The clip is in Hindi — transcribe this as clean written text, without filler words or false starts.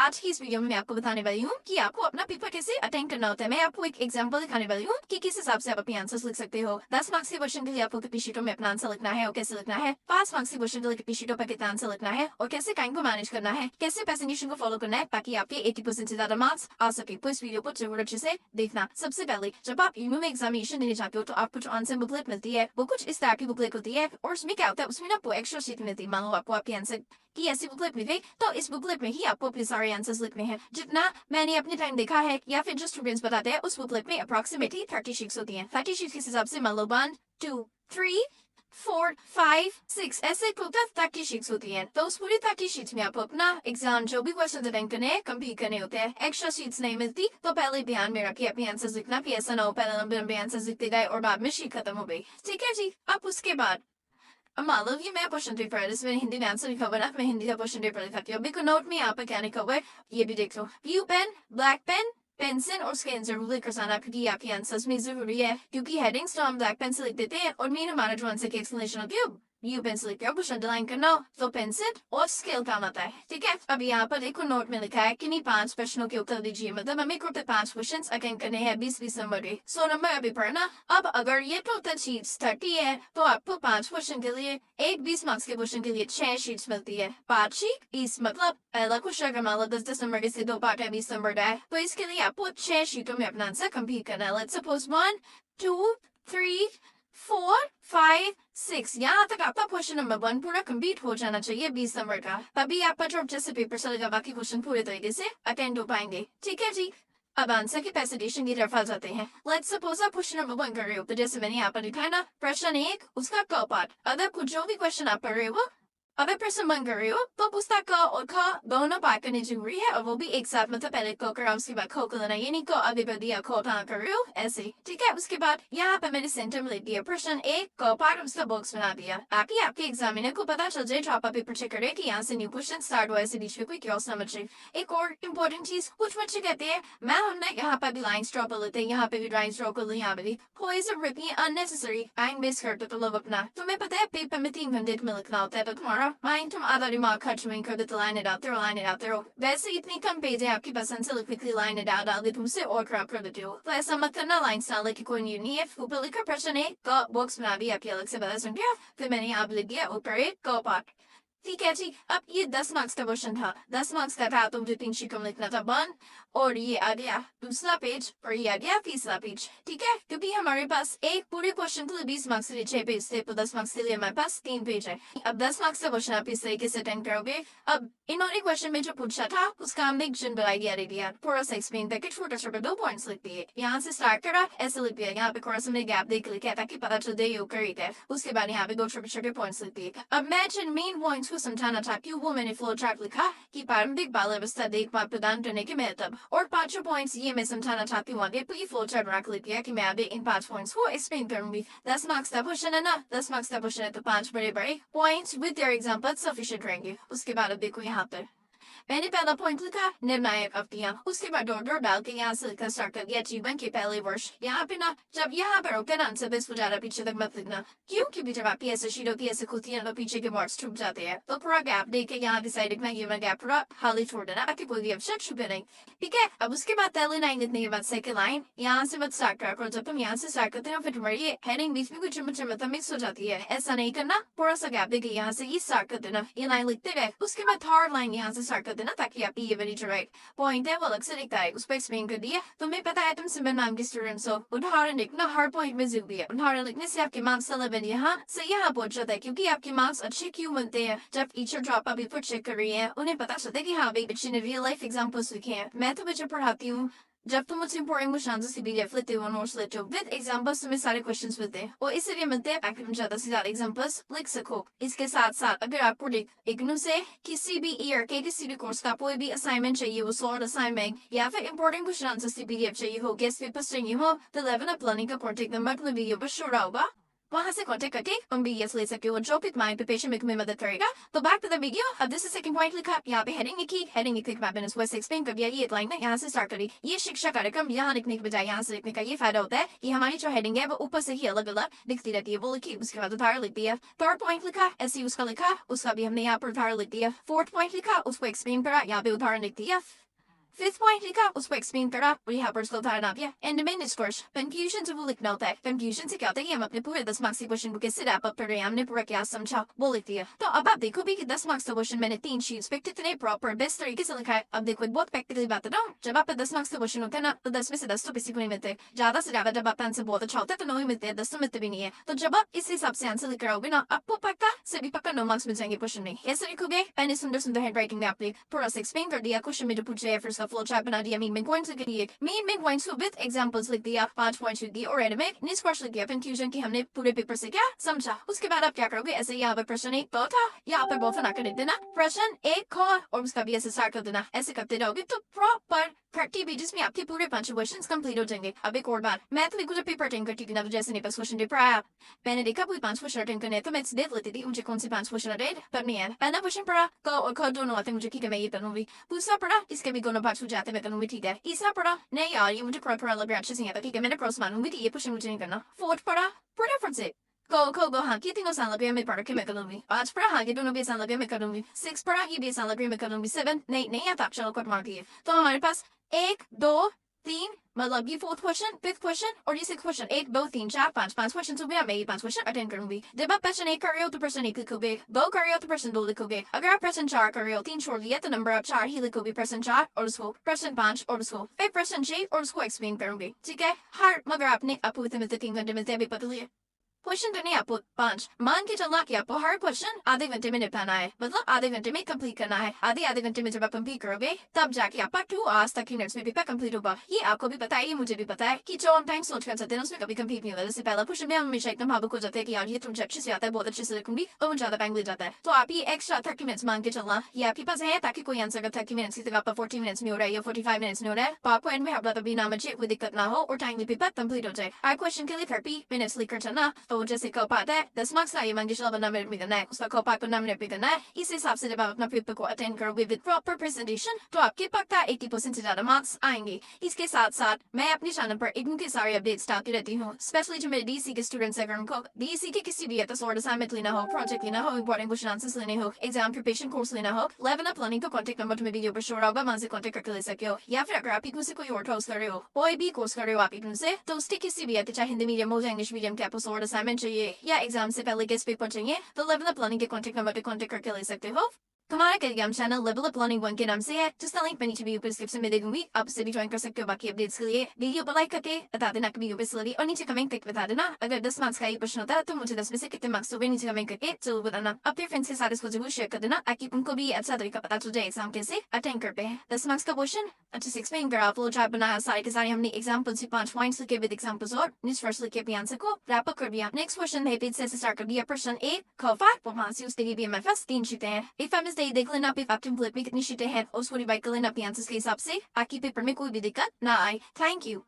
आज की इस वीडियो में मैं आपको बताने वाली हूँ कि आपको अपना पेपर कैसे अटेंड करना होता है। मैं आपको एक एग्जांपल दिखाने वाली हूँ कि किस हिसाब से आप अपने आंसर्स लिख सकते हो। 10 मार्क्स के क्वेश्चन के लिए आपको कितनी शीटों में अपना आंसर लिखना है और कैसे लिखना है। 5 मार्क्स के क्वेश्चन के लिए कितनी शीटों पर कितना आंसर लिखना है और कैसे टाइम को मैनेज करना है, कैसे प्रेजेंटेशन को फॉलो करना है ताकि आपके 80% से ज्यादा मार्क्स आ सके। तो इस वीडियो को जरूर अच्छे से देखना। सबसे पहले जब आप यूयू में एग्जामिनेशन देने जाते हो तो आपको जो आंसर बुकलेट मिलती है वो कुछ इस तरह की बुकलेट होती है और उसमें क्या होता है, उसमें ना आपको एक्स्ट्रा शीट मिलती है। मान लो आपको आपके आंसर कि ऐसी बुकलेट मिल गई तो इस बुकलेट में ही आपको अपने सारे आंसर्स लिखने हैं। जितना मैंने अपने टाइम देखा है या फिर जो स्टूडेंट्स बताते हैं उस बुकलेट में अप्रोक्सीमेटली 30 शीट्स होती हैं। 30 शीट्स के हिसाब से मान लो 1 2 3 4 5 6 ऐसे टोटल 30 शीट्स होती हैं। तो उस पूरी 30 शीट्स में आपको अपना एग्जाम जो भी क्वेश्चन अटेंड करने हैं कंप्लीट करने होते हैं। एक्स्ट्रा शीट्स नहीं मिलती तो पहले ध्यान में रखिए अपने आंसर्स लिखना, फिर ऐसा ना हो पहले लंबे लंबे आंसर्स लिखते गए और बाद में शीट खत्म हो गई। ठीक है जी। अब उसके बाद मान लो कि मैं क्वेश्चन पेपर है जिसमें हिंदी में आंसर लिखा हुआ ना, मैं हिंदी का क्वेश्चन पेपर लिखाती हूँ। अभी को नोट में यहाँ पर क्या लिखा हुआ है ये भी देख लो। Blue pen, black pen, pencil और स्केल जरूर लेकर जाना क्योंकि आपके आंसर्स में जरूरी है। क्योंकि हेडिंग्स तो हम ब्लैक पेन से लिख देते हैं और मेन हमारा जो आंसर की एक्सप्लेनेशन होती है ब्लू पेन से लिखते हैं, कुछ अंडरलाइन करना हो तो पेंसिल और स्केल काम आता है। ठीक है। अब यहाँ पर देखो नोट में लिखा है कि नहीं 5 प्रश्नों के उत्तर दीजिए। मतलब हमें ग्रुप 5 क्वेश्चन अटेंड करने हैं 20 नंबर के। 100 नंबर अभी पढ़ना। अब अगर ये टोटल शीट्स 30 है तो आपको 5 क्वेश्चन के लिए एक 20 मार्क्स के क्वेश्चन के लिए 6 शीट्स मिलती है। 5 शीट इस मतलब पहला क्वेश्चन अगर मान लो 10 नंबर के से 2 पार्ट है 20 नंबर का है तो इसके लिए आपको 6 शीटों में अपना आंसर कंप्लीट करना है। लेट्स सपोज 1 2 3 4 5 6 यहाँ तक आपका क्वेश्चन नंबर 1 पूरा कंप्लीट हो जाना चाहिए 20 नंबर का। तभी आपका जो जैसे पेपर चलेगा बाकी क्वेश्चन पूरे तरीके से अटेंड हो पाएंगे। ठीक है जी। अब आंसर की प्रेजेंटेशन की तरफ आ जाते हैं। लेट्स सपोज आप क्वेश्चन नंबर 1 कर रहे हो तो जैसे मैंने यहाँ पर लिखा है ना प्रश्न 1 उसका क पार्ट। अगर कुछ जो भी क्वेश्चन आप पढ़ रहे हो अगर प्रश्न 1 कर रहे हो तो उसका क और ख दोनों पार्ट करने जरूरी है और वो भी एक साथ। मतलब पहले क कर उसके बाद ख को लेना, ये नहीं को अभी बढ़ दिया ख कहाँ कर रहे हो ऐसे। ठीक है। उसके बाद यहाँ पे मैंने सेंटर में लिख दिया प्रश्न 1 क पार्ट उसका बॉक्स बना दिया ताकि आपके एग्जामिनर को पता चल जाए जो आप पेपर चेक करे कि यहाँ से न्यू क्वेश्चन स्टार्ट हुआ, ऐसे बीच में कोई क्रॉस ना बचे। एक और इम्पोर्टेंट चीज कुछ बच्चे कहते हैं मैम हमने यहाँ पे भी लाइन ड्रॉ कर लेते हैं, यहाँ पे भी लाइन ड्रॉ कर ली, यहाँ पे भी कोई रिपीट अननेसेसरी टाइम वेस्ट करते तो लोग अपना। तुम्हें पता है पेपर में 3 घंटे में लिखना होता है तो तुम्हारा माइंड तुम आधा दिमाग खर्च नहीं कर देते लाइन डालते रहो। वैसे इतनी कम पेज है आपकी पसंद से लिखने के लिए लाइन डाल दे तुमसे और खराब कर देते हो। तो ऐसा मत करना, लाइन डालने की कोई नीड नहीं है। ऊपर लिखा प्रश्न 1 का बॉक्स बना भी आपकी अलग से बता सकते। फिर मैंने यहाँ लिख दिया ऊपर 1 का पार्ट। ठीक है जी। अब ये 10 मार्क्स का क्वेश्चन था, 10 मार्क्स का था तो मुझे 3 शीटों में लिखना था 1 और ये आ गया दूसरा पेज और ये आ गया तीसरा पेज। ठीक है। क्योंकि हमारे पास एक पूरे क्वेश्चन के लिए 20 मार्क्स के लिए 6 पेज थे तो 10 मार्क्स के लिए हमारे पास 3 पेज है। अब 10 मार्क्स का क्वेश्चन आप इस तरीके से अटेंड करोगे। अब इन्होंने क्वेश्चन में जो पूछा था उसका हमने एक जनरल आइडिया दे दिया, थोड़ा सा एक्सप्लेन करके छोटा छोटा 2 पॉइंट्स लिख दिए। यहाँ से स्टार्ट करा ऐसे लिख दिया, यहाँ पे थोड़ा सा गैप देख लिखा ताकि पता चल जाए करेक्ट है। उसके बाद यहाँ पे 2 छोटे छोटे पॉइंट्स लिख दिए। अब मैं जिन मेन पॉइंट्स को समझाना चाहती हूँ वो मैंने फ्लो चार्ट लिखा कि प्रारंभिक बाल अवस्था देखभाल प्रदान करने के महत्व और 5 पॉइंट्स ये मैं समझाना चाहती हूँ आगे। तो ये फ्लो चार्ट रख लिया कि मैं आगे इन 5 पॉइंट्स को एक्सप्लेन करूंगी। 10 मार्क्स का क्वेश्चन है ना, 10 मार्क्स का क्वेश्चन है तो 5 बड़े बड़े points with their example sufficient रहेंगे। उसके बाद अब देखो यहाँ पर मैंने पहला पॉइंट लिखा निर्णायक अवधियां। उसके बाद ऑर्डर डाल के यहाँ से लिखा स्टार्ट कर दिया जीवन के पहले वर्ष। यहाँ पे ना जब यहाँ पर होते ना आंसर इसको ज्यादा पीछे तक मत लिखना क्योंकि जब आपकी ऐसे शीट होती है ऐसे खुलती है तो पीछे के मार्क्स छुप जाते हैं। तो पूरा गैप देख के यहाँ डिसाइड लिखना ये मैं गैप पूरा खाली छोड़ देना ताकि कोई भी अवसर छुपे नहीं। ठीक है। अब उसके बाद पहले लाइन लिखने के बाद सेकंड लाइन यहाँ से मत स्टार्ट करो। जब तुम यहाँ से स्टार्ट करते हो फिर तुम्हारी हेडिंग बीच में कुछ मतलब मिक्स हो जाती है, ऐसा नहीं करना। पूरा सा गैप देके यहाँ से ये स्टार्ट कर देना, ये लाइन लिखते गए। उसके बाद थर्ड लाइन यहाँ से स्टार्ट कर देना ताकि आपकी ये वाली जो राइट पॉइंट है वो अलग से लिखता है, उस पर एक्सप्लेन कर दिया। तुम्हें पता है तुम सिमरन मैम के स्टूडेंट्स हो, उदाहरण लिखना हर पॉइंट में जरूरी है। उदाहरण लिखने से आपके मार्क्स 11 यहाँ से यहाँ पहुंच जाता है क्योंकि आपके मार्क्स अच्छे क्यों बनते हैं जब टीचर जो आप अभी पेपर चेक कर रही है उन्हें पता चलता है कि हाँ भाई बच्चे ने रियल लाइफ एग्जाम्पल्स लिखे हैं। मैं तो बच्चे पढ़ाती हूँ, जब तुम मुझसे इंपॉर्टेंट क्वेश्चन से पीडीएफ लेते हो नोट्स लेते हो विद एग्जांपल्स तुम्हें सारे क्वेश्चंस मिलते हैं और इसलिए मिलते हैं ताकि तुम ज्यादा से ज्यादा एग्जांपल्स लिख सको। इसके साथ साथ अगर आपको इग्नू से किसी भी ईयर के किसी भी कोर्स का कोई भी असाइनमेंट चाहिए हो, शॉर्ट असाइनमेंट या फिर इंपॉर्टेंट क्वेश्चन आंसर से पीडीएफ चाहिए हो, गेस्ट पेपर्स चाहिए हो तो 11 अप लर्निंग का कॉन्टेक्ट नंबर तुम्हें वीडियो पर शो रहा होगा। वहाँ से कॉन्टेक्ट करके उन BS ले सकते हो जो भी तुम्हारे प्रिपरेशन में तुम्हें मदद करेगा। तो बैक टू द वीडियो, अब दिस इज सेकंड पॉइंट लिखा यहाँ पे हेडिंग लिखी, हेडिंग लिखने के बाद मैंने उसको एक्सप्लेन कर दिया। ये लाइन है यहाँ से स्टार्ट करी। ये शिक्षा कार्यक्रम यहाँ लिखने के बजाय यहाँ से लिखने का ये फायदा होता है कि हमारी जो हेडिंग है वो ऊपर से ही अलग अलग दिखती रहती है। वो लिखी, उसके बाद उदाहरण लिख दिया। थर्ड पॉइंट लिखा, ऐसे उसका लिखा, उसका भी हमने यहाँ पर उदाहरण लिख दिया। फोर्थ पॉइंट लिखा, उसको एक्सप्लेन करा, यहाँ पे उदाहरण लिख दिया। Fifth point लिखा, उसको एक्सप्लेन करा और यहाँ पर उसको उदाहरण आ गया। एंड में निष्कर्ष, कंफ्यूजन से वो लिखना होता है। कंफ्यूजन से क्या होता है कि हम अपने पूरे 10 मार्क्स के क्वेश्चन को कैसे रैप अप कर रहे हैं, हमने पूरा क्या समझा वो लिख दिया। तो अब आप देखो भी कि 10 मार्क्स का क्वेश्चन मैंने 3 शीट्स पे कितने प्रॉपर बेस्ट तरीके से लिखा है। अब देखो एक बहुत प्रैक्टिकली बात है ना, जब आप 10 मार्क्स का क्वेश्चन होता है ना, तो 10 में से 10 तो किसी को नहीं मिलते। ज्यादा से ज्यादा जब आपका आंसर बहुत अच्छा होता है तो 9 ही मिलते हैं, 10 तो मिलते भी नहीं है। तो जब आप इस हिसाब से आंसर लिख रहोगे ना, आपको पक्का से भी पक्का 9 मार्क्स मिल जाएंगे क्वेश्चन में। कैसे लिखोगे, मैंने सुंदर सुंदर हैंड राइटिंग में आपने पूरा से एक्सप्लेन कर दिया। क्वेश्चन में जो पूछ रहे हैं फिर उसका फ्लो चार्ट बना दिया। मेन पॉइंट्स लिख दिए, मेन पॉइंट्स को विद एग्जांपल्स लिख दिया। 5 पॉइंट्स लिख दिए और एंड में निष्कर्ष लिख दिया। कंफ्यूजन की हमने पूरे पेपर से क्या समझा। उसके बाद आप क्या करोगे, ऐसे यहाँ पर प्रश्न 1 तो था, यहाँ पर बहुत फना कर देना प्रश्न 1 को और उसका भी ऐसे स्टार्ट कर देना। ऐसे करते रहोगे तो प्रॉपर 30 पेजेस में आपके पूरे 5 क्वेश्चंस कंप्लीट हो जाएंगे। अब एक और बात, मैथ में कुछ पेपर अटेंड करती थी ना, तो जैसे नहीं बस क्वेश्चन दे पढ़ा, मैंने देखा कोई 5 क्वेश्चन अटेंड करने तो मैं देख लेती थी मुझे कौन से 5 क्वेश्चन अटेंड करनी है। पहला क्वेश्चन पढ़ा को और ख दोनों आते मुझे, ठीक है मैं ये करूंगी। दूसरा पढ़ा इसके भी दोनों पार्ट्स हो जाते मैं करूंगी, ठीक है। तीसरा पढ़ा नहीं यार ये मुझे पढ़ा लग रहा अच्छे से आता, ठीक है मैंने क्रॉस मारूंगी, ये क्वेश्चन मुझे नहीं करना। फोर्थ पढ़ा पूरा फ्रंट से go हाँ कि तीनों साल लगे मैं पढ़ के मैं करूंगी। 5 पढ़ा हाँ कि दोनों भी साल लगे मैं करूंगी। 6 पढ़ा ये भी साल लगे मैं करूंगी। 7 नहीं आता, चलो कट मार दिए। तो हमारे पास 1 2 3 मतलब ये 4th क्वेश्चन, 5th क्वेश्चन और ये 6th क्वेश्चन। 1 2 3 4 5 क्वेश्चन तो मैं ये 5 क्वेश्चन अटेंड करूंगी। जब आप प्रश्न 1 कर रहे हो तो प्रश्न 1 लिखोगे, 2 कर रहे हो तो प्रश्न 2 लिखोगे। अगर आप प्रश्न 4 कर रहे हो, 3 छोड़ दिया तो नंबर आप 4 ही लिखोगे। प्रश्न 4 और उसको प्रश्न 5 और उसको फिर प्रश्न 6 और उसको एक्सप्लेन करोगे, ठीक है। हर मगर आपने आपको मिलते 3 घंटे मिलते हैं, अभी पता लिया क्वेश्चन करने आपको 5 मान के चलना कि आपको हर क्वेश्चन आधे घंटे में निपटाना है, मतलब आधे घंटे में कंप्लीट करना है। आधे घंटे में जब आप कंप्लीट करोगे तब जाके आपका 2 आवर्स तक की मिनट्स में पेपर कंप्लीट होगा। ये आपको भी पता है, ये मुझे भी पता है कि जो हम टाइम सोच कर चलते हैं उसमें कभी कंप्लीट नहीं होता। जैसे पहला क्वेश्चन में हम हमेशा एकदम भावुक हो जाते हैं कि यार ये तुझे अच्छे से आता है, बहुत अच्छे से लिखूंगी और मुझे ज्यादा टाइम ले जाता है। तो आप ये एक्स्ट्रा 30 मिनट्स मान के चलना ये आपके पास है, ताकि कोई आंसर अगर 30 मिनट्स की जगह आपका 40 मिनट्स में हो रहा है या 45 मिनट्स में हो रहा है तो आपको एंड में हबला तभी ना मचे, कोई दिक्कत ना हो और टाइमली पेपर कंप्लीट हो जाए। हर क्वेश्चन के लिए 30 मिनट्स लेकर चलना। तो जैसे कल पाता है 10 मार्क्स का ये मान के चलो 15 मिनट में करना है, उसका कॉल पाक 15 मिनट में करना है। इस हिसाब से जब आप अपना पेपर को अटेंड करोगे विद प्रॉपर प्रेजेंटेशन तो आपके पक्का 80% से ज्यादा मार्क्स आएंगे। इसके साथ साथ मैं अपने चैनल पर इनके सारे अपडेट्स डालती रहती हूँ, स्पेशली जो मेरे डीसी के स्टूडेंट्स हैं, उनको डीसी के किसी भी एपिसोड असाइनमेंट लेना हो, प्रोजेक्ट लेना हो, इंपॉर्टेंट क्वेश्चन आंसर्स लेने हो, एग्जाम प्रिपरेशन कोर्स लेना हो, लेवल अप लर्निंग का कॉन्टेक्ट नंबर तुम्हें वीडियो पर शो होगा, वहां से कॉन्टेक्ट करके ले सकते हो। या फिर अगर आप इनमें से कोई और कोर्स कर रहे हो, कोई भी कोर्स कर रहे हो आप इनमें से, तो उसके किसी भी चाहे हिंदी मीडियम हो या इंग्लिश मीडियम के एपिसोड असाइनमेंट चाहिए या एग्जाम से पहले गेस्ट पेपर चाहिए तो लेवल अप लर्निंग के कॉन्टेक्ट नंबर पे कॉन्टेक्ट करके ले सकते हो। हमारा Telegram channel level up learning 1 के नाम से है, जिसका लिंक मैं नीचे वीडियो पर डिस्क्रिप्शन में दे दूंगी, आप उसे भी ज्वाइन कर सकते हो। बाकी अपडेट्स के लिए वीडियो को लाइक करके बता देना कि वीडियो पे लगी और नीचे कमेंट करके बता देना अगर 10 मार्क्स का ये प्रश्न होता है तो मुझे 10 में से कितने मार्क्स हुए, नीचे कमेंट करके जरूर बताना। अपने फ्रेंड्स के साथ इसको जरूर शेयर कर देना ताकि उनको भी अच्छा तरीका पता चल जाए एग्जाम कैसे अटेंड करते हैं। 10 मार्क्स का क्वेश्चन अच्छे से एक्सप्लेन कर आप चार्ट बनाया, सारे के सारे हमने एग्जाम्पल से 5 पॉइंट्स लिखे विद एग्जाम्पल्स और निष्कर्ष लिखे अपने आंसर को रैप अप कर दिया। नेक्स्ट क्वेश्चन है पेज से स्टार्ट कर दिया। प्रश्न 1 ख 5 वहां से उसके लिए भी हमारे पास 3 शीटें हैं। एक फैमिली से देख लेना आप टेम्पलेट में कितनी शीटें हैं और उसको डिवाइड कर लेना अपने आंसर्स के हिसाब से ताकि पेपर में कोई भी दिक्कत ना आए। Thank you.